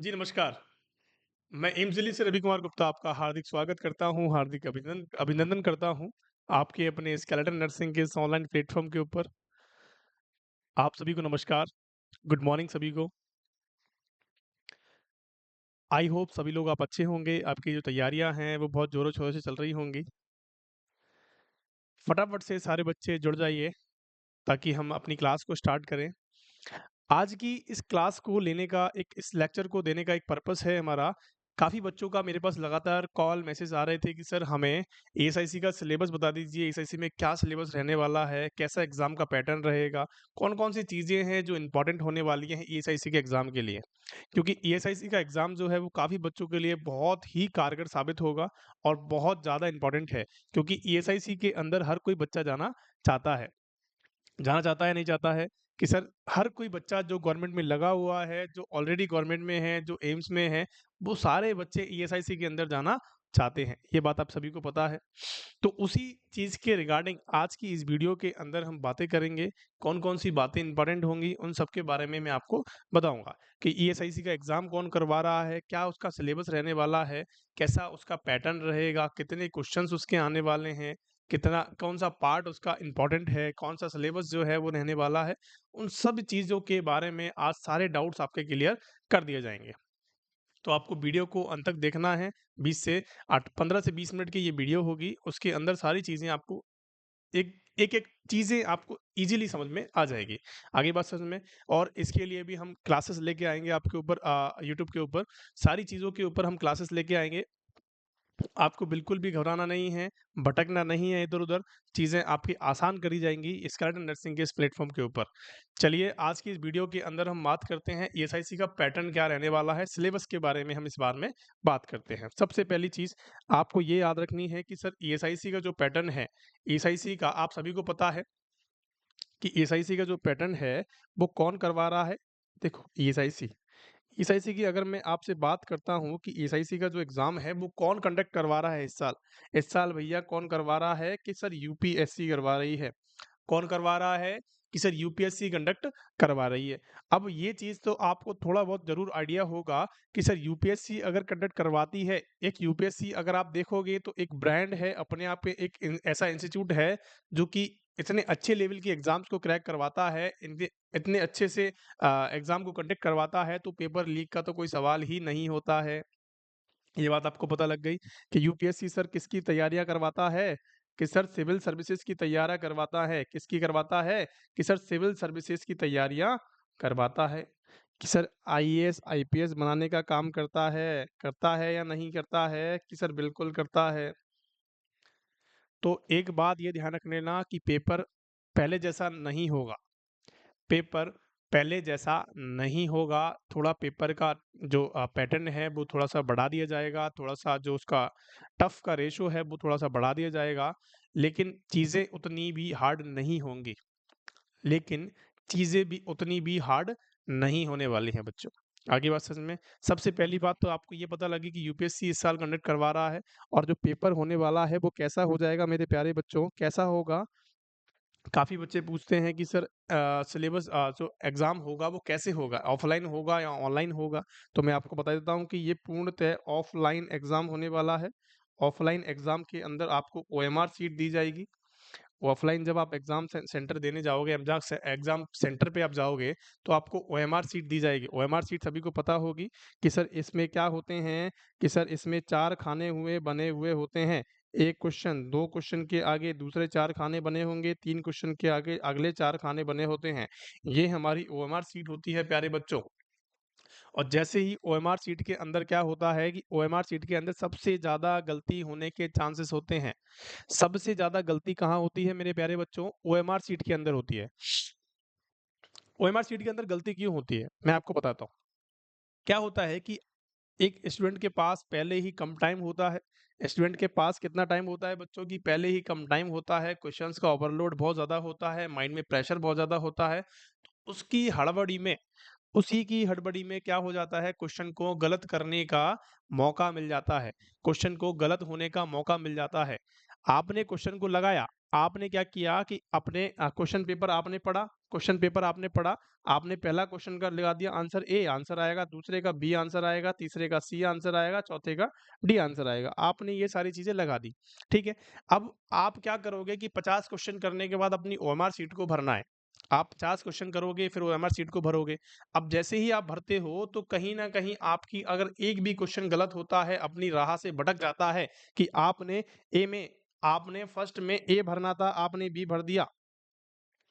जी, नमस्कार। मैं एम्स दिल्ली से रवि कुमार गुप्ता आपका हार्दिक स्वागत करता हूँ, हार्दिक अभिनंदन अभिनंदन करता हूँ, आपके अपने स्केलेटन नर्सिंग के इस ऑनलाइन प्लेटफ़ॉर्म के ऊपर। आप सभी को नमस्कार, गुड मॉर्निंग सभी को। आई होप सभी लोग आप अच्छे होंगे, आपकी जो तैयारियाँ हैं, वो बहुत ज़ोरों-शोरों से चल रही होंगी। फटाफट से सारे बच्चे जुड़ जाइए, ताकि हम अपनी क्लास को स्टार्ट करें। आज की इस क्लास को लेने का इस लेक्चर को देने का एक पर्पस है हमारा। काफ़ी बच्चों का मेरे पास लगातार कॉल मैसेज आ रहे थे कि सर हमें एएसआईसी का सिलेबस बता दीजिए, एएसआईसी में क्या सिलेबस रहने वाला है, कैसा एग्ज़ाम का पैटर्न रहेगा, कौन-कौन सी चीज़ें हैं जो इम्पोर्टेंट होने वाली हैं एएसआईसी के एग्ज़ाम के लिए। क्योंकि एएसआईसी का एग्ज़ाम जो है वो काफ़ी बच्चों के लिए बहुत ही कारगर साबित होगा और बहुत ज़्यादा इम्पोर्टेंट है, क्योंकि एएसआईसी के अंदर हर कोई बच्चा जाना चाहता है। जाना चाहता है, नहीं चाहता है कि सर हर कोई बच्चा जो गवर्नमेंट में लगा हुआ है, जो ऑलरेडी गवर्नमेंट में है, जो एम्स में है, वो सारे बच्चे ईएसआईसी के अंदर जाना चाहते हैं। ये बात आप सभी को पता है। तो उसी चीज़ के रिगार्डिंग आज की इस वीडियो के अंदर हम बातें करेंगे। कौन-कौन सी बातें इंपॉर्टेंट होंगी, उन सब के बारे में मैं आपको बताऊँगा कि ईएसआईसी का एग्ज़ाम कौन करवा रहा है, क्या उसका सिलेबस रहने वाला है, कैसा उसका पैटर्न रहेगा, कितने क्वेश्चंस उसके आने वाले हैं, कितना कौन-सा पार्ट उसका इम्पोर्टेंट है, कौन-सा सिलेबस जो है वो रहने वाला है, उन सब चीज़ों के बारे में आज सारे डाउट्स आपके क्लियर कर दिए जाएँगे। तो आपको वीडियो को अंत तक देखना है, 20 से 8 15 से 20 मिनट की ये वीडियो होगी, उसके अंदर सारी चीज़ें आपको एक-एक चीज़ें आपको ईज़िली समझ में आ जाएगी। आगे बात समझ में और इसके लिए भी हम क्लासेस लेके आएँगे आपके ऊपर यूट्यूब के ऊपर, सारी चीज़ों के ऊपर हम क्लासेस लेके आएँगे। आपको बिल्कुल भी घबराना नहीं है, भटकना नहीं है इधर-उधर, चीज़ें आपकी आसान करी जाएँगी स्केलेटन नर्सिंग के इस प्लेटफ़ॉर्म के ऊपर। चलिए आज की इस वीडियो के अंदर हम बात करते हैं ईएसआईसी का पैटर्न क्या रहने वाला है, सिलेबस के बारे में हम इस बार में बात करते हैं। सबसे पहली चीज़ आपको ये याद रखनी है कि सर ईएसआईसी का जो पैटर्न है, ईएसआईसी का आप सभी को पता है कि ईएसआईसी का जो पैटर्न है, वो कौन करवा रहा है? देखो ईएसआईसी ईएसआईसी की अगर मैं आपसे बात करता हूँ कि ईएसआईसी का जो एग्ज़ाम है वो कौन कंडक्ट करवा रहा है इस साल? इस साल भैया कौन करवा रहा है कि सर यूपीएससी करवा रही है। कौन करवा रहा है कि सर यूपीएससी कंडक्ट करवा रही है। अब ये चीज़ तो आपको थोड़ा बहुत ज़रूर आइडिया होगा कि सर यूपीएससी अगर कंडक्ट करवाती है, एक यूपीएससी अगर आप देखोगे तो एक ब्रांड है, अपने आप में एक ऐसा इंस्टीट्यूट है जो कि इतने अच्छे लेवल की एग्ज़ाम्स को क्रैक करवाता है, इनके इतने अच्छे से एग्ज़ाम को कंडक्ट करवाता है तो पेपर लीक का तो कोई सवाल ही नहीं होता है। ये बात आपको पता लग गई कि यूपीएससी सर किसकी तैयारियाँ करवाता है? कि सर सिविल सर्विसेज़ की तैयारियाँ करवाता है। किसकी करवाता है? कि सर सिविल सर्विसेज़ की तैयारियाँ करवाता है। कि सर आईएएस, आईपीएस बनाने का काम करता है या नहीं करता है? कि सर बिल्कुल करता है। तो एक बात ये ध्यान रख लेना कि पेपर पहले जैसा नहीं होगा। पेपर पहले जैसा नहीं होगा, थोड़ा पेपर का जो पैटर्न है वो थोड़ा-सा बढ़ा दिया जाएगा, थोड़ा-सा जो उसका टफ का रेशो है वो थोड़ा-सा बढ़ा दिया जाएगा, लेकिन चीज़ें उतनी भी हार्ड नहीं होंगी। लेकिन चीज़ें भी उतनी भी हार्ड नहीं होने वाली हैं बच्चों। आगे बात समझ में? सबसे पहली बात तो आपको ये पता लगी कि यूपीएससी इस साल कंडक्ट करवा रहा है और जो पेपर होने वाला है वो कैसा हो जाएगा मेरे प्यारे बच्चों, कैसा होगा? काफ़ी बच्चे पूछते हैं कि सर सिलेबस जो एग्ज़ाम होगा वो कैसे होगा? ऑफ़लाइन होगा या ऑनलाइन होगा? तो मैं आपको बता देता हूँ कि ये पूर्णतः ऑफ़लाइन एग्ज़ाम होने वाला है। ऑफ़लाइन एग्ज़ाम के अंदर आपको ओएमआर शीट दी जाएगी। ऑफ़लाइन जब आप एग्ज़ाम सेंटर देने जाओगे, एग्ज़ाम सेंटर पे आप जाओगे, तो आपको ओएमआर शीट दी जाएगी। ओएमआर शीट सभी को पता होगी कि सर इसमें क्या होते हैं कि सर इसमें 4 खाने बने हुए होते हैं। 1 क्वेश्चन, 2 क्वेश्चन के आगे दूसरे 4 खाने बने होंगे, 3 क्वेश्चन के आगे अगले 4 खाने बने होते हैं। ये हमारी ओएमआर शीट होती है प्यारे बच्चों। और जैसे ही ओएमआर शीट के अंदर क्या होता है कि ओएमआर शीट के अंदर सबसे ज़्यादा गलती होने के चांसेस होते हैं। सबसे ज़्यादा गलती कहाँ होती है मेरे प्यारे बच्चों? ओएमआर शीट के अंदर होती है। ओएमआर शीट के अंदर गलती क्यों होती है? मैं आपको बताता हूँ। क्या होता है कि एक स्टूडेंट के पास पहले ही कम टाइम होता है। स्टूडेंट के पास कितना टाइम होता है बच्चों की पहले ही कम टाइम होता है, क्वेश्चंस का ओवरलोड बहुत ज़्यादा होता है, माइंड में प्रेशर बहुत ज़्यादा होता है। उसकी हड़बड़ी में उसी की हड़बड़ी में क्या हो जाता है क्वेश्चन को गलत करने का मौका मिल जाता है। क्वेश्चन को गलत होने का मौका मिल जाता है। आपने क्वेश्चन को लगाया, आपने क्या किया कि अपने क्वेश्चन पेपर आपने पढ़ा, क्वेश्चन पेपर आपने पढ़ा, आपने पहला क्वेश्चन का लगा दिया आंसर ए आंसर आएगा, दूसरे का बी आंसर आएगा, तीसरे का सी आंसर आएगा, चौथे का डी आंसर आएगा। आपने ये सारी चीज़ें लगा दी, ठीक है? अब आप क्या करोगे कि 50 क्वेश्चन करने के बाद अपनी ओएमआर शीट को भरना है। आप 50 क्वेश्चन करोगे, फिर ओएमआर शीट को भरोगे। अब जैसे ही आप भरते हो, तो कहीं न कहीं आपकी अगर एक भी क्वेश्चन गलत होता है, अपनी राह से भटक जाता है कि आपने फर्स्ट में ए भरना था, आपने बी भर दिया।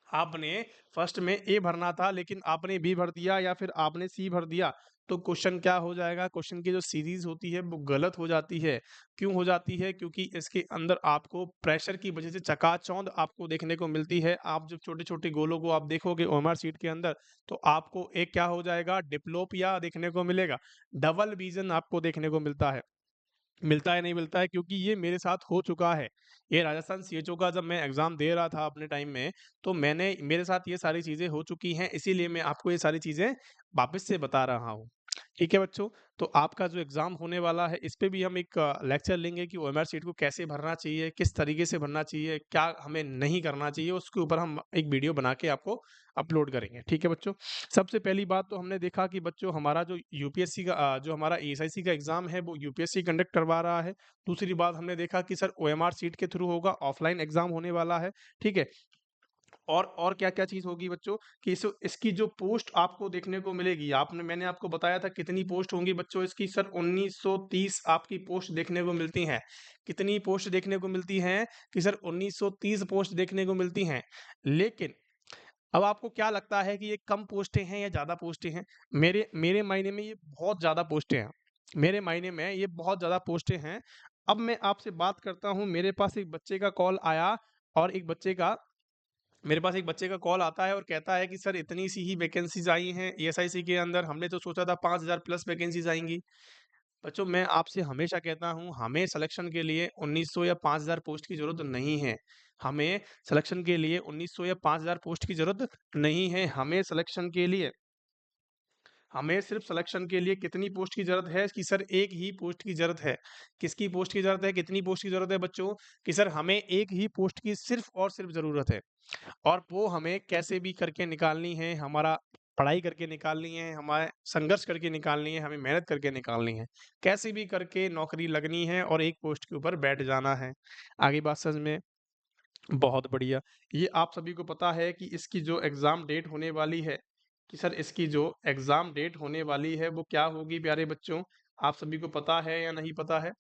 आपने फर्स्ट में ए भरना था लेकिन आपने बी भर दिया या फिर आपने सी भर दिया, तो क्वेश्चन क्या हो जाएगा? क्वेश्चन की जो सीरीज होती है वो गलत हो जाती है। क्यों हो जाती है? क्योंकि इसके अंदर आपको प्रेशर की वजह से चकाचौंध आपको देखने को मिलती है। आप जब छोटे-छोटे गोलों को आप देखोगे ओएमआर शीट के अंदर, तो आपको एक क्या हो जाएगा? डिप्लोपिया देखने को मिलेगा। डबल विज़न आपको देखने को मिलता है नहीं मिलता है, क्योंकि ये मेरे साथ हो चुका है। ये राजस्थान सीएचओ का जब मैं एग्ज़ाम दे रहा था अपने टाइम में, तो मेरे साथ ये सारी चीज़ें हो चुकी हैं, इसीलिए मैं आपको ये सारी चीज़ें वापस से बता रहा हूँ। ठीक है बच्चों, तो आपका जो एग्ज़ाम होने वाला है, इस पे भी हम एक लेक्चर लेंगे कि ओएमआर शीट को कैसे भरना चाहिए, किस तरीके से भरना चाहिए, क्या हमें नहीं करना चाहिए, उसके ऊपर हम एक वीडियो बना के आपको अपलोड करेंगे। ठीक है बच्चों? सबसे पहली बात तो हमने देखा कि बच्चों हमारा जो यूपीएससी का जो हमारा एएसआईसी का एग्ज़ाम है, वो यूपीएससी कंडक्ट करवा रहा है। दूसरी बात हमने देखा कि सर ओएमआर शीट के थ्रू होगा, ऑफलाइन एग्ज़ाम होने वाला है। ठीक है? और क्या-क्या चीज़ होगी बच्चों कि इसकी जो पोस्ट आपको देखने को मिलेगी, मैंने आपको बताया था कितनी पोस्ट होंगी बच्चों इसकी, सर 1930 आपकी पोस्ट देखने को मिलती हैं। कितनी पोस्ट देखने को मिलती हैं कि सर 1930 पोस्ट देखने को मिलती हैं। लेकिन अब आपको क्या लगता है कि ये कम पोस्टें हैं या ज़्यादा पोस्टें हैं? मेरे मेरे मायने में ये बहुत ज़्यादा पोस्टें हैं। मेरे मायने में ये बहुत ज़्यादा पोस्टें हैं। अब मैं आपसे बात करता हूँ, मेरे पास एक बच्चे का कॉल आया और मेरे पास एक बच्चे का कॉल आता है और कहता है कि सर इतनी सी ही वैकेंसीज़ आई हैं एएसआईसी के अंदर, हमने तो सोचा था 5000 प्लस वैकेंसीज़ आएँगी। बच्चों, मैं आपसे हमेशा कहता हूँ, हमें सिलेक्शन के लिए 1900 या 5000 पोस्ट की ज़रूरत नहीं है। हमें सिलेक्शन के लिए 1900 या 5000 पोस्ट की ज़रूरत नहीं है। हमें सिर्फ़ सिलेक्शन के लिए कितनी पोस्ट की ज़रूरत है कि सर एक ही पोस्ट की ज़रूरत है। किसकी पोस्ट की ज़रूरत है? कितनी पोस्ट की ज़रूरत है बच्चों? कि सर हमें एक ही पोस्ट की सिर्फ़ और सिर्फ़ ज़रूरत है। और वो हमें कैसे भी करके निकालनी है, हमारा पढ़ाई करके निकालनी है, हमारे संघर्ष करके निकालनी है, हमें मेहनत करके निकालनी है। कैसे भी करके नौकरी लगनी है और एक पोस्ट के ऊपर बैठ जाना है। आगे बात समझ में? बहुत बढ़िया। ये आप सभी को पता है कि इसकी जो एग्ज़ाम डेट होने वाली है, कि सर इसकी जो एग्ज़ाम डेट होने वाली है वो क्या होगी प्यारे बच्चों? आप सभी को पता है या नहीं पता है?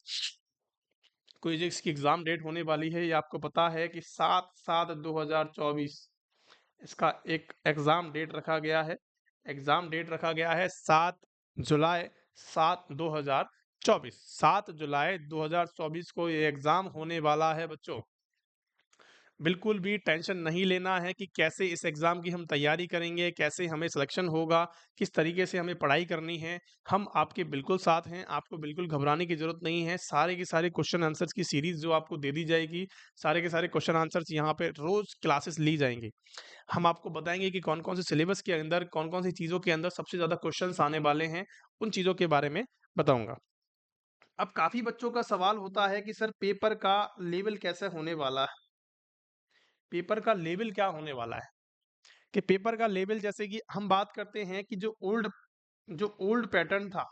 कोई जो इसकी एग्ज़ाम डेट होने वाली है, ये आपको पता है कि 7/7/2024 इसका एक एग्ज़ाम डेट रखा गया है। एग्ज़ाम डेट रखा गया है 7 जुलाई 2024 को ये एग्ज़ाम होने वाला है बच्चों। बिल्कुल भी टेंशन नहीं लेना है कि कैसे इस एग्ज़ाम की हम तैयारी करेंगे, कैसे हमें सिलेक्शन होगा, किस तरीके से हमें पढ़ाई करनी है। हम आपके बिल्कुल साथ हैं, आपको बिल्कुल घबराने की ज़रूरत नहीं है। सारे के सारे क्वेश्चन आंसर्स की सीरीज़ जो आपको दे दी जाएगी, सारे के सारे क्वेश्चन आंसर्स यहाँ पे रोज़ क्लासेस ली जाएँगी। हम आपको बताएँगे कि कौन-कौन से सिलेबस के अंदर, कौन-कौन सी चीज़ों के अंदर सबसे ज़्यादा क्वेश्चन्स आने वाले हैं, उन चीज़ों के बारे में बताऊँगा। अब काफ़ी बच्चों का सवाल होता है कि सर पेपर का लेवल कैसे होने वाला है? पेपर का लेवल क्या होने वाला है? कि पेपर का लेवल, जैसे कि हम बात करते हैं कि जो ओल्ड पैटर्न था,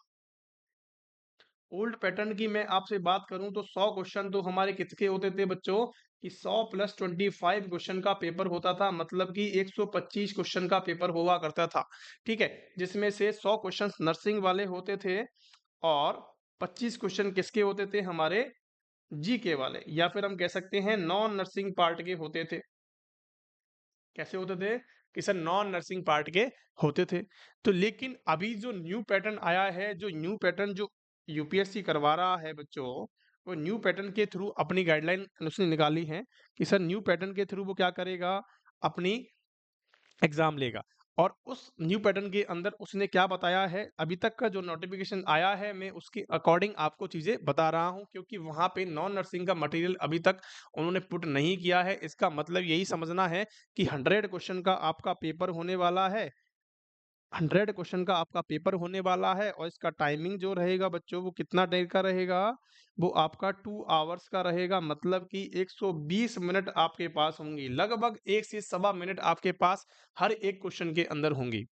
ओल्ड पैटर्न की मैं आपसे बात करूं तो 100 क्वेश्चन तो हमारे किसके होते थे बच्चों कि 100 प्लस 25 क्वेश्चन का पेपर होता था, मतलब कि 125 क्वेश्चन का पेपर हुआ करता था। ठीक है, जिसमें से 100 क्वेश्चन नर्सिंग वाले होते थे और 25 क्वेश्चन किसके होते थे? हमारे जीके वाले, या फिर हम कह सकते हैं नॉन नर्सिंग पार्ट के होते थे। कैसे होते थे कि सर नॉन नर्सिंग पार्ट के होते थे। तो लेकिन अभी जो न्यू पैटर्न आया है, जो यूपीएससी करवा रहा है बच्चों, वो न्यू पैटर्न के थ्रू अपनी गाइडलाइन उसने निकाली है कि सर न्यू पैटर्न के थ्रू वो क्या करेगा, अपनी एग्जाम लेगा। और उस न्यू पैटर्न के अंदर उसने क्या बताया है, अभी तक का जो नोटिफिकेशन आया है, मैं उसके अकॉर्डिंग आपको चीजें बता रहा हूं, क्योंकि वहां पे नॉन नर्सिंग का मटेरियल अभी तक उन्होंने पुट नहीं किया है। इसका मतलब यही समझना है कि 100 क्वेश्चन का आपका पेपर होने वाला है। 100 क्वेश्चन का आपका पेपर होने वाला है और इसका टाइमिंग जो रहेगा बच्चों वो कितना देर का रहेगा? वो आपका 2 आवर्स का रहेगा, मतलब कि 120 मिनट आपके पास होंगी। लगभग 1 से सवा मिनट आपके पास हर एक क्वेश्चन के अंदर होंगी।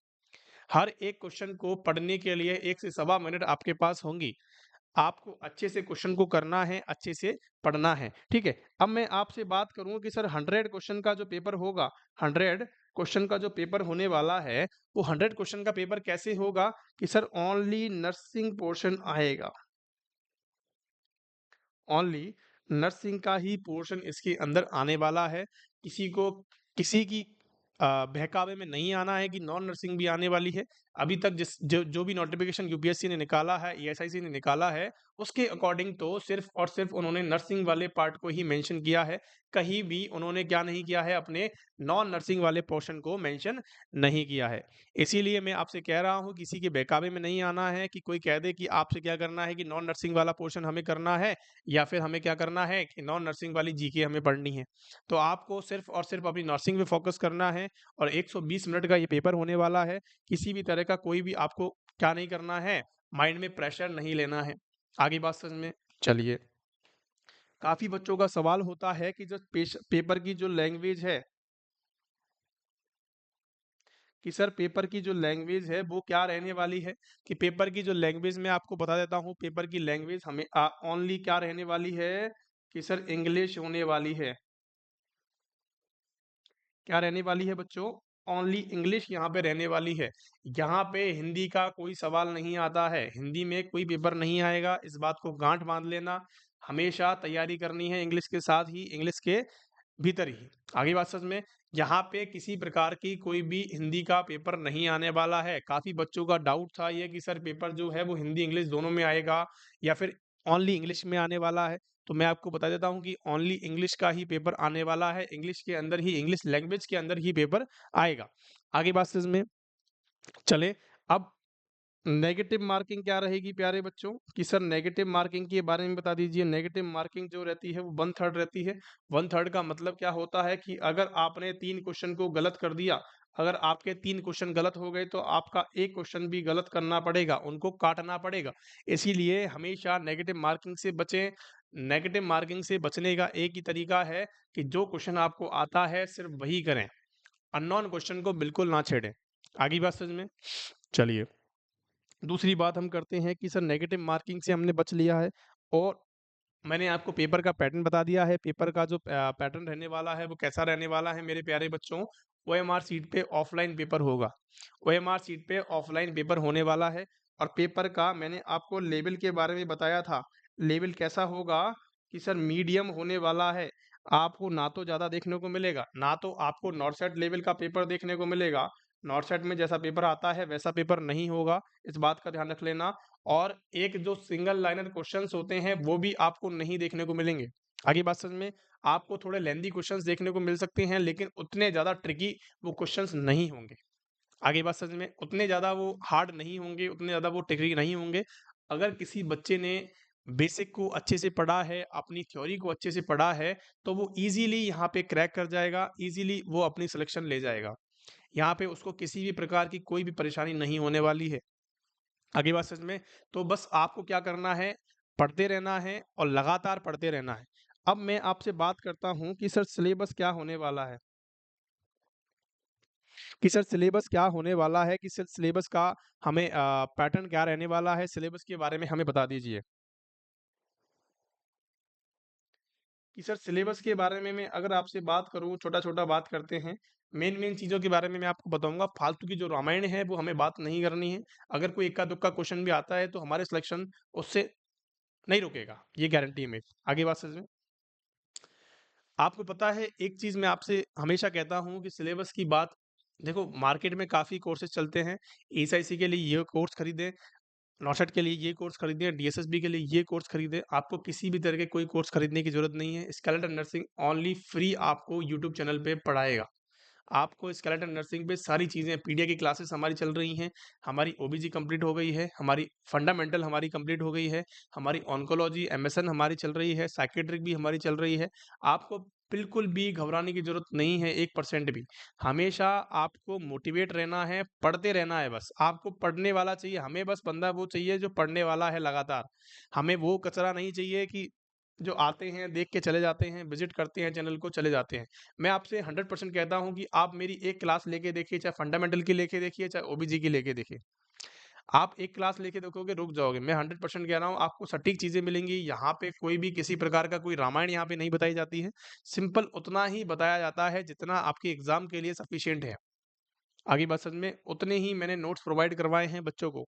हर एक क्वेश्चन को पढ़ने के लिए 1 से सवा मिनट आपके पास होंगी। आपको अच्छे से क्वेश्चन को करना है, अच्छे से पढ़ना है, ठीक है? अब मैं आपसे बात करूँ कि सर 100 क्वेश्चन का जो पेपर होगा, 100 क्वेश्चन का जो पेपर होने वाला है, वो 100 क्वेश्चन का पेपर कैसे होगा कि सर ओनली नर्सिंग पोर्शन आएगा। ओनली नर्सिंग का ही पोर्शन इसके अंदर आने वाला है। किसी को किसी की बहकावे में नहीं आना है कि नॉन नर्सिंग भी आने वाली है। अभी तक जो भी नोटिफिकेशन यूपीएससी ने निकाला है, ईएसआईसी ने निकाला है, उसके अकॉर्डिंग तो सिर्फ और सिर्फ उन्होंने नर्सिंग वाले पार्ट को ही मेंशन किया है। कहीं भी उन्होंने क्या नहीं किया है, अपने नॉन नर्सिंग वाले पोर्शन को मेंशन नहीं किया है। इसीलिए मैं आपसे कह रहा हूँ, किसी के बहकावे में नहीं आना है कि कोई कह दे कि आपसे क्या करना है कि नॉन नर्सिंग वाला पोर्शन हमें करना है, या फिर हमें क्या करना है कि नॉन नर्सिंग वाली जीके हमें पढ़नी है। तो आपको सिर्फ और सिर्फ अपनी नर्सिंग पे फोकस करना है और 120 मिनट का ये पेपर होने वाला है। किसी भी तरह का कोई भी आपको क्या नहीं करना है, माइंड में प्रेशर नहीं लेना है। आगे बात समझ में? चलिए, काफी बच्चों का सवाल होता है कि जो पेपर की जो लैंग्वेज है, कि सर पेपर की जो लैंग्वेज है वो क्या रहने वाली है। कि पेपर की जो लैंग्वेज मैं आपको बता देता हूँ, पेपर की लैंग्वेज हमें ओनली क्या रहने वाली है कि सर इंग्लिश होने वाली है। क्या रहने वाली है बच्चों? ओनली इंग्लिश यहाँ पे रहने वाली है। यहाँ पे हिंदी का कोई सवाल नहीं आता है, हिंदी में कोई पेपर नहीं आएगा, इस बात को गांठ बांध लेना। हमेशा तैयारी करनी है इंग्लिश के साथ ही, इंग्लिश के भीतर ही। आगे बात समझ में? यहाँ पे किसी प्रकार की कोई भी हिंदी का पेपर नहीं आने वाला है। काफी बच्चों का डाउट था ये कि सर पेपर जो है वो हिंदी इंग्लिश दोनों में आएगा या फिर ओनली इंग्लिश में आने वाला है। तो मैं आपको बता देता हूँ कि ओनली इंग्लिश का ही पेपर आने वाला है, इंग्लिश के अंदर ही, इंग्लिश लैंग्वेज के अंदर ही पेपर आएगा। आगे बात समझ में? चले, अब नेगेटिव मार्किंग क्या रहेगी प्यारे बच्चों? कि सर नेगेटिव मार्किंग के बारे में बता दीजिए। नेगेटिव मार्किंग जो रहती है वो 1/3 रहती है। 1/3 का मतलब क्या होता है कि अगर आपने 3 क्वेश्चन को गलत कर दिया, अगर आपके 3 क्वेश्चन गलत हो गए तो आपका 1 क्वेश्चन भी गलत करना पड़ेगा, उनको काटना पड़ेगा। इसीलिए हमेशा नेगेटिव मार्किंग से बचें। नेगेटिव मार्किंग से बचने का एक ही तरीका है कि जो क्वेश्चन आपको आता है सिर्फ वही करें, अननोन क्वेश्चन को बिल्कुल ना छेड़ें। आगे बात समझ में? चलिए, दूसरी बात हम करते हैं कि सर नेगेटिव मार्किंग से हमने बच लिया है और मैंने आपको पेपर का पैटर्न बता दिया है। पेपर का जो पैटर्न रहने वाला है वो कैसा रहने वाला है मेरे प्यारे बच्चों? ओएमआर सीट पे ऑफलाइन पेपर होगा। ओएमआर सीट पे ऑफलाइन पेपर होने वाला है और पेपर का मैंने आपको लेवल के बारे में बताया था। लेवल कैसा होगा कि सर मीडियम होने वाला है। आपको ना तो ज़्यादा देखने को मिलेगा, ना तो आपको नॉर्थ लेवल का पेपर देखने को मिलेगा। नॉर्थ में जैसा पेपर आता है वैसा पेपर नहीं होगा, इस बात का ध्यान रख लेना। और एक जो सिंगल लाइनर क्वेश्चंस होते हैं वो भी आपको नहीं देखने को मिलेंगे। आगे बात समझ में? आपको थोड़े लेंदी क्वेश्चंस देखने को मिल सकते हैं, लेकिन उतने ज़्यादा ट्रिकी वो क्वेश्चंस नहीं होंगे। आगे बात समझ में? उतने ज़्यादा वो हार्ड नहीं होंगे, उतने ज़्यादा वो ट्रिकी नहीं होंगे। अगर किसी बच्चे ने बेसिक को अच्छे से पढ़ा है, अपनी थ्योरी को अच्छे से पढ़ा है, तो वो ईज़िली यहाँ पे क्रैक कर जाएगा, ईज़िली वो अपनी सिलेक्शन ले जाएगा। यहाँ पे उसको किसी भी प्रकार की कोई भी परेशानी नहीं होने वाली है। आगे बात समझ में? तो बस आपको क्या करना है, पढ़ते रहना है और लगातार पढ़ते रहना है। अब मैं आपसे बात करता हूँ कि सर सिलेबस क्या होने वाला है? कि सर सिलेबस क्या होने वाला है? कि सर सिलेबस का हमें पैटर्न क्या रहने वाला है? सिलेबस के बारे में हमें बता दीजिए। कि सर सिलेबस के बारे में मैं अगर आपसे बात करूँ, छोटा-छोटा बात करते हैं। मेन-मेन चीज़ों के बारे में मैं आपको बताऊँगा, फालतू की जो रामायण है वो हमें बात नहीं करनी है। अगर कोई इक्का-दुक्का क्वेश्चन भी आता है तो हमारे सिलेक्शन उससे नहीं रुकेगा, ये गारंटी है मेरी। आगे बात समझ में? आपको पता है एक चीज़ मैं आपसे हमेशा कहता हूँ कि सिलेबस की बात, देखो मार्केट में काफ़ी कोर्सेज़ चलते हैं। एसआईसी के लिए ये कोर्स खरीदें, नॉशेट के लिए ये कोर्स खरीदें, डीएसएसबी के लिए ये कोर्स खरीदें। आपको किसी भी तरह के कोई कोर्स खरीदने की ज़रूरत नहीं है। स्केलेटन नर्सिंग ओनली फ्री आपको यूट्यूब चैनल पे पढ़ाएगा। आपको स्केलेटन नर्सिंग पे सारी चीज़ें, पीडिया की क्लासेस हमारी चल रही हैं, हमारी ओबीजी कंप्लीट हो गई है, हमारी फंडामेंटल हमारी कंप्लीट हो गई है, हमारी ऑन्कोलॉजी, एमएसएन हमारी चल रही है, साइकियाट्रिक भी हमारी चल रही है। आपको बिल्कुल भी घबराने की ज़रूरत नहीं है 1% भी। हमेशा आपको मोटिवेट रहना है, पढ़ते रहना है बस। आपको पढ़ने वाला चाहिए, हमें बस बंदा वो चाहिए जो पढ़ने वाला है लगातार। हमें वो कचरा नहीं चाहिए कि जो आते हैं, देख के चले जाते हैं, विज़िट करते हैं चैनल को, चले जाते हैं। मैं आपसे 100% कहता हूँ कि आप मेरी एक क्लास लेके देखिए, चाहे फंडामेंटल की लेके देखिए, चाहे ओबीजी की लेके देखिए। आप एक क्लास लेके देखोगे, रुक जाओगे। मैं 100% कह रहा हूँ, आपको सटीक चीज़ें मिलेंगी। यहाँ पे कोई भी किसी प्रकार का कोई रामायण यहाँ पे नहीं बताई जाती है। सिंपल उतना ही बताया जाता है जितना आपके एग्ज़ाम के लिए सफिशिएंट है। आगे बात समझ में, उतने ही मैंने नोट्स प्रोवाइड करवाए हैं बच्चों को।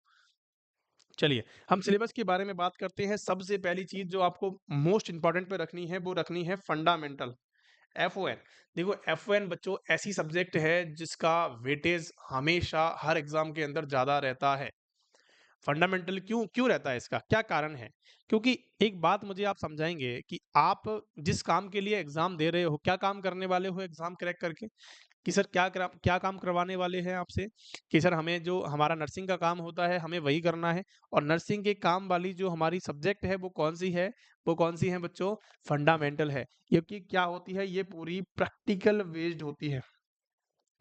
चलिए, हम सिलेबस के बारे में बात करते हैं। सबसे पहली चीज़ जो आपको मोस्ट इम्पोर्टेंट पे रखनी है, वो रखनी है फंडामेंटल, एफओएन। देखो एफओएन बच्चों ऐसी सब्जेक्ट है जिसका वेटेज हमेशा हर एग्ज़ाम के अंदर ज़्यादा रहता है। फंडामेंटल क्यों क्यों रहता है इसका? क्या कारण है? क्योंकि एक बात मुझे आप समझाएँगे कि आप जिस काम के लिए एग्ज़ाम दे रहे हो, क्या काम करने वाले हो एग्ज़ाम क्रैक करके? कि सर क्या काम करवाने वाले हैं आपसे? कि सर हमें जो हमारा नर्सिंग का काम होता है, हमें वही करना है और नर्सिंग के काम वाली जो हमारी सब्जेक्ट है, वो कौन-सी है? वो कौन-सी है बच्चों? फंडामेंटल है। क्योंकि क्या होती है, ये पूरी प्रैक्टिकल बेस्ड होती है।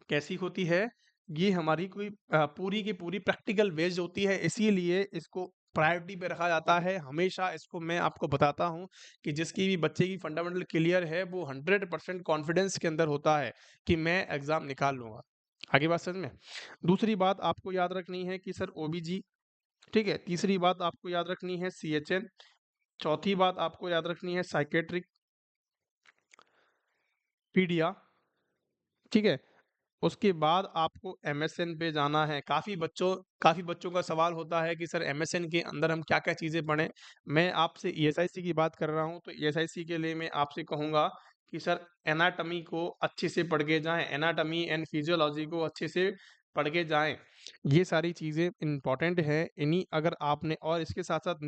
कैसी होती है? ये हमारी कोई पूरी की पूरी प्रैक्टिकल बेस्ड होती है, इसीलिए इसको प्रायोरिटी पे रखा जाता है। हमेशा इसको मैं आपको बताता हूँ कि जिसकी भी बच्चे की फंडामेंटल क्लियर है, वो 100% कॉन्फिडेंस के अंदर होता है कि मैं एग्ज़ाम निकाल लूँगा। आगे बात समझ में? दूसरी बात आपको याद रखनी है कि सर ओबीजी, ठीक है? तीसरी बात आपको याद रखनी है सीएचएन, चौथी बात आपको याद रखनी है साइकियाट्रिक, पीडिया, ठीक है? उसके बाद आपको एमएसएन पे जाना है। काफ़ी बच्चों का सवाल होता है कि सर एमएसएन के अंदर हम क्या-क्या चीज़ें पढ़ें? मैं आपसे ईएसआईसी की बात कर रहा हूँ, तो ईएसआईसी के लिए मैं आपसे कहूँगा कि सर एनाटॉमी को अच्छे से पढ़ के जाएँ, एनाटॉमी एंड फिजियोलॉजी को अच्छे से पढ़ के जाएँ। ये सारी चीज़ें इम्पोर्टेंट हैं, इन्हीं अगर आपने और इसके साथ-साथ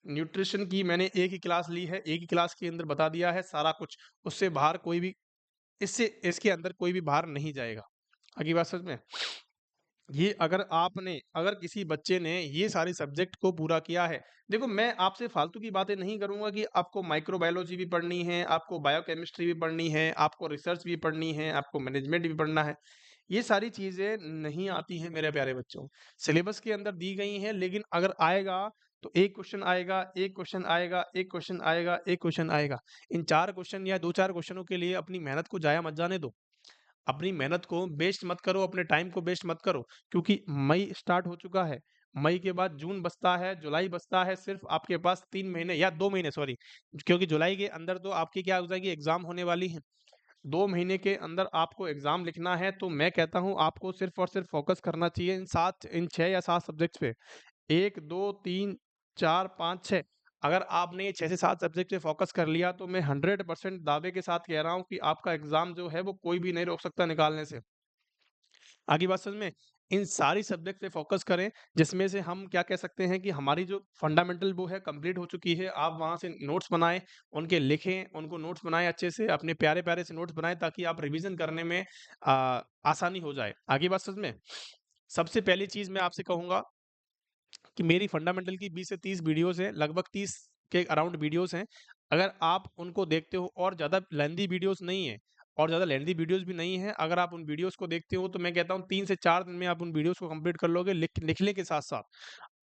न्यूट्रिशन की मैंने एक ही क्लास ली है, एक ही क्लास के अंदर बता दिया है सारा कुछ। उससे बाहर कोई भी इससे इसके अंदर कोई भी बाहर नहीं जाएगा। आगे बात समझ में? ये अगर किसी बच्चे ने ये सारे सब्जेक्ट को पूरा किया है, देखो मैं आपसे फालतू की बातें नहीं करूँगा कि आपको माइक्रोबायोलॉजी भी पढ़नी है, आपको बायोकेमिस्ट्री भी पढ़नी है, आपको रिसर्च भी पढ़नी है, आपको मैनेजमेंट भी पढ़ना है। ये सारी चीज़ें नहीं आती हैं मेरे प्यारे बच्चों। सिलेबस के अंदर दी गई हैं, लेकिन अगर आएगा तो 1 क्वेश्चन आएगा, 1 क्वेश्चन आएगा, 1 क्वेश्चन आएगा, 1 क्वेश्चन आएगा। इन 4 क्वेश्चन या 2-4 क्वेश्चनों के लिए अपनी मेहनत को ज़ाया मत जाने दो। अपनी मेहनत को वेस्ट मत करो, अपने टाइम को वेस्ट मत करो, क्योंकि मई स्टार्ट हो चुका है। मई के बाद जून बचता है, जुलाई बचता है, सिर्फ़ आपके पास 3 महीने या 2 महीने सॉरी, क्योंकि जुलाई के अंदर तो आपकी क्या हो जाएगी एग्ज़ाम होने वाली है। 2 महीने के अंदर आपको एग्ज़ाम लिखना है, तो मैं कहता हूँ आपको सिर्फ़ और सिर्फ़ फ़ोकस करना चाहिए इन 6 या 7 सब्जेक्ट्स पे। 1, 2, 3, 4, 5, 6 अगर आपने ये 6 से 7 सब्जेक्ट पे फ़ोकस कर लिया, तो मैं 100% दावे के साथ कह रहा हूँ कि आपका एग्ज़ाम जो है, वो कोई भी नहीं रोक सकता निकालने से। आगे बात समझ में? इन सारी सब्जेक्ट पे फ़ोकस करें, जिसमें से हम क्या कह सकते हैं कि हमारी जो फंडामेंटल वो है कंप्लीट हो चुकी है। आप वहाँ से नोट्स बनाएँ, उनके लिखें, उनको नोट्स बनाएँ अच्छे से, अपने प्यारे-प्यारे से नोट्स बनाएँ ताकि आप रिवीज़न करने में आसानी हो जाए। आगे बात समझ में? सबसे पहली चीज़ मैं आपसे कहूँगा कि मेरी फंडामेंटल की 20 से 30 वीडियोज़ हैं, लगभग 30 के अराउंड वीडियोज़ हैं। अगर आप उनको देखते हो और ज़्यादा लेंथी वीडियोज़ नहीं है और ज़्यादा लेंथी वीडियोज़ भी नहीं है, अगर आप उन वीडियोज़ को देखते हो तो मैं कहता हूँ 3 से 4 दिन में आप उन वीडियोज़ को कंप्लीट कर लोगे लिखने के साथ-साथ।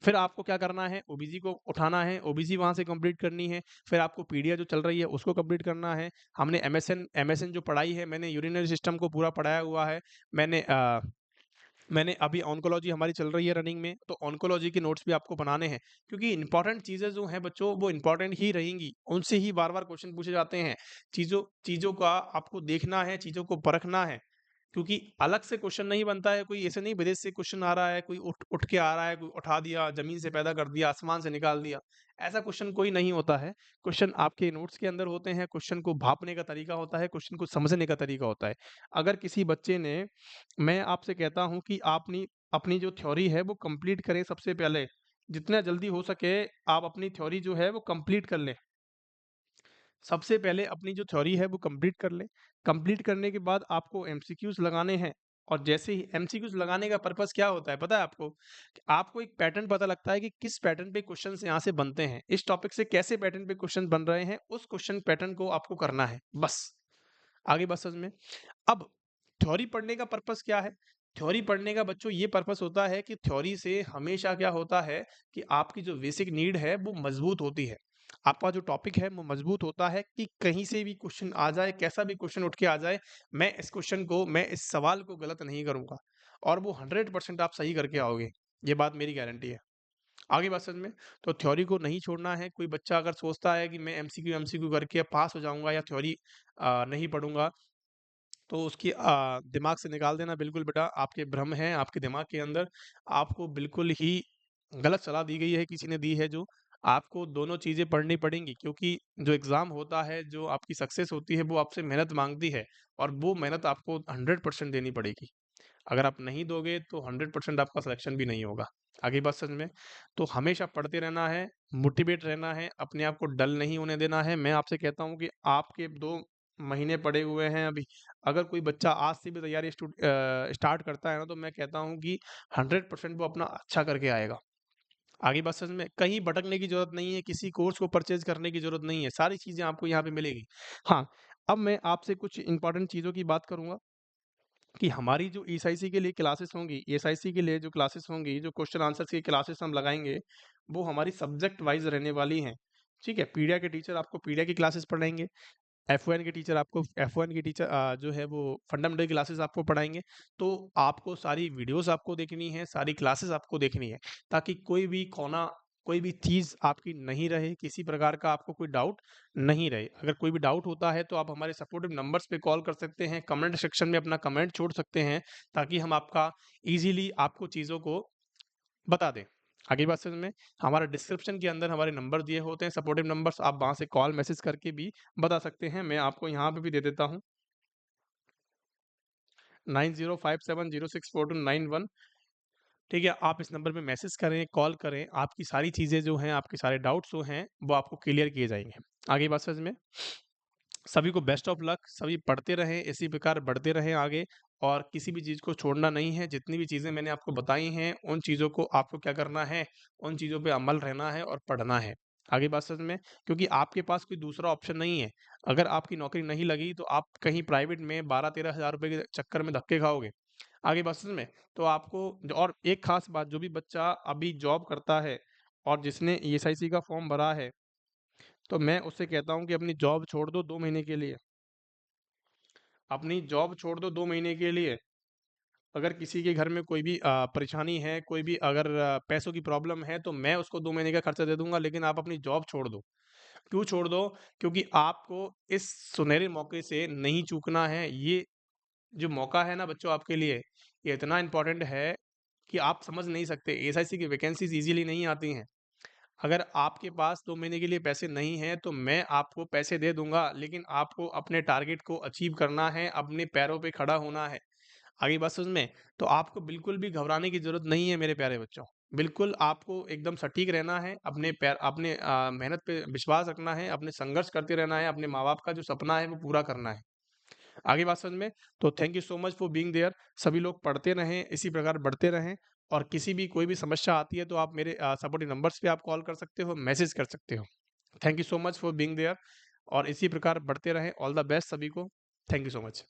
फिर आपको क्या करना है ओबीजी को उठाना है, ओबीजी वहाँ से कंप्लीट करनी है, फिर आपको पीडीएफ जो चल रही है उसको कंप्लीट करना है। हमने एमएसएन जो पढ़ाई है मैंने यूरिनरी सिस्टम को पूरा पढ़ाया हुआ है। मैंने अभी ऑन्कोलॉजी हमारी चल रही है रनिंग में, तो ऑन्कोलॉजी के नोट्स भी आपको बनाने हैं, क्योंकि इम्पोर्टेंट चीज़ें जो हैं बच्चों, वो इम्पोर्टेंट ही रहेंगी। उनसे ही बार-बार क्वेश्चन पूछे जाते हैं। चीज़ों चीज़ों का आपको देखना है, चीज़ों को परखना है, क्योंकि अलग से क्वेश्चन नहीं बनता है, कोई ऐसे नहीं विदेश से क्वेश्चन आ रहा है, कोई उठ उठ के आ रहा है, कोई उठा दिया, ज़मीन से पैदा कर दिया, आसमान से निकाल दिया। ऐसा क्वेश्चन कोई नहीं होता है। क्वेश्चन आपके नोट्स के अंदर होते हैं, क्वेश्चन को भापने का तरीका होता है, क्वेश्चन को समझने का तरीका होता है। अगर किसी बच्चे ने मैं आपसे कहता हूँ कि आपनी अपनी जो थ्योरी है वो कंप्लीट करें सबसे पहले। जितना जल्दी हो सके आप अपनी थ्योरी जो है वो कंप्लीट कर लें। सबसे पहले अपनी जो थ्योरी है वो कंप्लीट कर लें। कंप्लीट करने के बाद आपको एमसीक्यूज़ लगाने हैं और जैसे ही एमसीक्यूज़ लगाने का पर्पज़ क्या होता है पता है आपको? कि आपको एक पैटर्न पता लगता है कि किस पैटर्न पे क्वेश्चन्स यहाँ से बनते हैं। इस टॉपिक से कैसे पैटर्न पे क्वेश्चन बन रहे हैं, उस क्वेश्चन पैटर्न को आपको करना है, बस। आगे बात समझ में? अब थ्योरी पढ़ने का पर्पस क्या है? थ्योरी पढ़ने का बच्चों ये पर्पस होता है कि थ्योरी से हमेशा क्या होता है कि आपकी जो बेसिक नीड है वो मजबूत होती है। आपका जो टॉपिक है वो मजबूत होता है कि कहीं से भी क्वेश्चन आ जाए, कैसा भी क्वेश्चन उठ के आ जाए, मैं इस सवाल को गलत नहीं करूँगा और वो 100% आप सही करके आओगे। ये बात मेरी गारंटी है। आगे बात समझ में? तो थ्योरी को नहीं छोड़ना है। कोई बच्चा अगर सोचता है कि मैं एमसीक्यू करके पास हो जाऊँगा या थ्योरी नहीं पढ़ूँगा तो उसकी दिमाग से निकाल देना बिल्कुल बेटा, आपके भ्रम हैं आपके दिमाग के अंदर। आपको बिल्कुल ही गलत सलाह दी गई है, किसी ने दी है जो। आपको दोनों चीज़ें पढ़नी पड़ेंगी क्योंकि जो एग्ज़ाम होता है, जो आपकी सक्सेस होती है, वो आपसे मेहनत माँगती है और वो मेहनत आपको 100% देनी पड़ेगी। अगर आप नहीं दोगे तो 100% आपका सिलेक्शन भी नहीं होगा। आगे बात समझ में? तो हमेशा पढ़ते रहना है, मोटिवेट रहना है, अपने आप को डल नहीं होने देना है। मैं आपसे कहता हूँ कि आपके 2 महीने पड़े हुए हैं अभी। अगर कोई बच्चा आज से भी तैयारी स्टार्ट करता है ना, तो मैं कहता हूँ कि 100% वो अपना अच्छा करके आएगा। आगे बात समझ में? कहीं भटकने की ज़रूरत नहीं है, किसी कोर्स को परचेज़ करने की ज़रूरत नहीं है, सारी चीज़ें आपको यहाँ पे मिलेगी। हाँ, अब मैं आपसे कुछ इम्पोर्टेंट चीज़ों की बात करूँगा। कि हमारी जो एसआईसी के लिए क्लासेस होंगी, एसआईसी के लिए जो क्लासेस होंगी, जो क्वेश्चन आंसर्स की क्लासेस हम लगाएँगे, वो हमारी सब्जेक्ट वाइज़ रहने वाली हैं। ठीक है? पीडिया के टीचर आपको पीडिया की क्लासेस पढ़ाएँगे, एफ-1 के टीचर आपको एफ-1 के टीचर जो है वो फंडामेंटल क्लासेस आपको पढ़ाएँगे। तो आपको सारी वीडियोज़ आपको देखनी है, सारी क्लासेस आपको देखनी है, ताकि कोई भी कोना, कोई भी चीज़ आपकी नहीं रहे, किसी प्रकार का आपको कोई डाउट नहीं रहे। अगर कोई भी डाउट होता है तो आप हमारे सपोर्टिव नंबर्स पे कॉल कर सकते हैं, कमेंट सेक्शन में अपना कमेंट छोड़ सकते हैं, ताकि हम आपका ईज़िली आपको चीज़ों को बता दें। आगे बात समझ में? हमारा डिस्क्रिप्शन के अंदर हमारे नंबर दिए होते हैं, सपोर्टिव नंबर्स, आप वहाँ से कॉल मैसेज करके भी बता सकते हैं। मैं आपको यहाँ पे भी दे देता हूँ 9057064291। ठीक है? आप इस नंबर पे मैसेज करें, कॉल करें, आपकी सारी चीज़ें जो हैं, आपके सारे डाउट्स जो हैं, वो आपको क्लियर किए जाएँगे। आगे बात समझ में? सभी को बेस्ट ऑफ लक, सभी पढ़ते रहें, इसी प्रकार बढ़ते रहें आगे और किसी भी चीज़ को छोड़ना नहीं है। जितनी भी चीज़ें मैंने आपको बताई हैं, उन चीज़ों को आपको क्या करना है, उन चीज़ों पे अमल रहना है और पढ़ना है। आगे बात समझ में? क्योंकि आपके पास कोई दूसरा ऑप्शन नहीं है। अगर आपकी नौकरी नहीं लगी, तो आप कहीं प्राइवेट में 12-13 हज़ार रुपए के चक्कर में धक्के खाओगे। आगे बात समझ में? तो आपको और एक ख़ास बात, जो भी बच्चा अभी जॉब करता है और जिसने ईएसआईसी का फॉर्म भरा है, तो मैं उससे कहता हूँ कि अपनी जॉब छोड़ दो 2 महीने के लिए। अपनी जॉब छोड़ दो 2 महीने के लिए। अगर किसी के घर में कोई भी परेशानी है, कोई भी अगर पैसों की प्रॉब्लम है, तो मैं उसको 2 महीने का खर्चा दे दूँगा, लेकिन आप अपनी जॉब छोड़ दो। क्यों छोड़ दो? क्योंकि आपको इस सुनहरे मौके से नहीं चूकना है। ये जो मौका है ना बच्चों आपके लिए, ये इतना इम्पोर्टेंट है कि आप समझ नहीं सकते। एसआईसी की वैकेंसीज़ ईज़िली नहीं आती हैं। अगर आपके पास 2 महीने के लिए पैसे नहीं हैं, तो मैं आपको पैसे दे दूँगा, लेकिन आपको अपने टारगेट को अचीव करना है, अपने पैरों पे खड़ा होना है। आगे बात समझ में? तो आपको बिल्कुल भी घबराने की ज़रूरत नहीं है मेरे प्यारे बच्चों। बिल्कुल आपको एकदम सटीक रहना है, अपने मेहनत पे विश्वास रखना है, अपने संघर्ष करते रहना है, अपने माँ-बाप का जो सपना है वो पूरा करना है। आगे बात समझ में? तो thank you so much for being there. सभी लोग पढ़ते रहें, इसी प्रकार बढ़ते रहें और किसी भी कोई भी समस्या आती है तो आप मेरे सपोर्टिव नंबर्स पे आप कॉल कर सकते हो, मैसेज कर सकते हो। Thank you so much for being there और इसी प्रकार बढ़ते रहें। ऑल द बेस्ट सभी को। Thank you so much.